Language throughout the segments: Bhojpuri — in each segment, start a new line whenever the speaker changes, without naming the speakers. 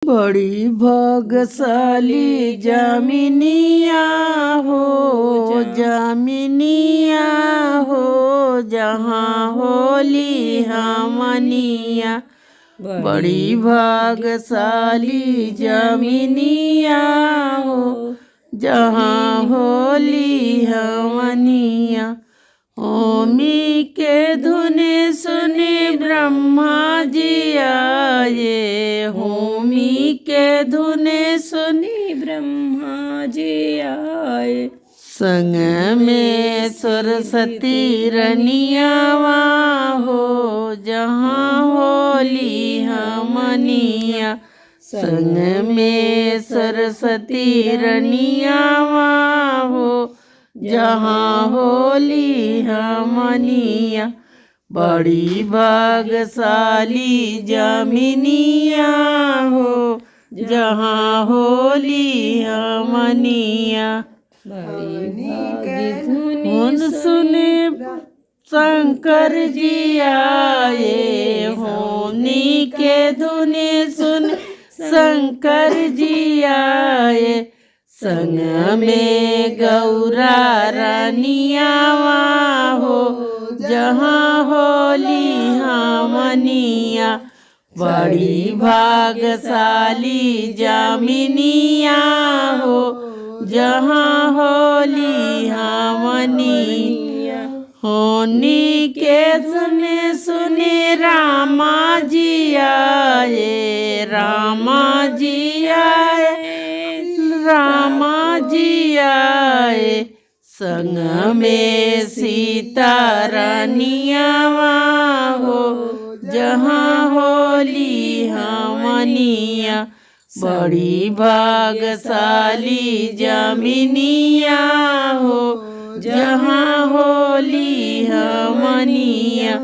बड़ी भाग्यशाली जामिनिया हो, जामिनिया हो, जहाँ होली हमनिया। बड़ी भाग्यशाली जामिनिया हो, जहाँ होली हमनिया। होमी के धुने सुने ब्रह्मा जी आए, होमी के धुने सुनी ब्रह्मा जी आए। संग में सरस्वती रनियावा हो, जहाँ होली हमनिया। संग में सरस्वती रनियावा हो, जहाँ होली हमनिया। बड़ी भाग्यशाली जामिनिया हो, जहाँ होली हमनिया। धुन सुने शंकर जी आए, होनी के धुने सुन शंकर जी आए। संग में गौरा रानियावा हो, जहाँ होली हमनिया। बड़ी भाग्यशाली जामिनिया हो, जहाँ होली हमनिया। होनी के सुने सुने रामा जी आए, रामा जी आए, रामा जी आए। संग में सीता रानियावा हो, जहाँ होली हमनिया। बड़ी भाग्यशाली जामिनिया हो, जहाँ होली हमनिया।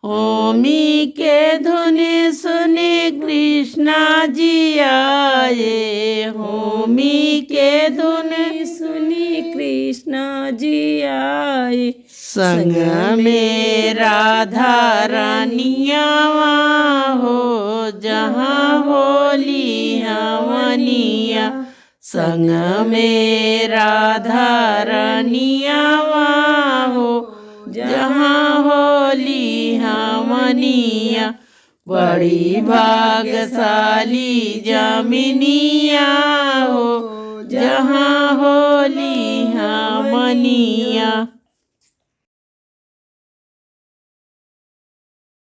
होमी के धुने सुने कृष्णा जी आए, होमी के धुने सुनी कृष्णा जी आए। संग में राधा रानियावा हो, जहाँ होली हमनिया। संग में राधा रानियावा हो, जहाँ होली हमनिया। बड़ी भाग्यशाली जामिनिया हो, जहाँ होली हमनिया।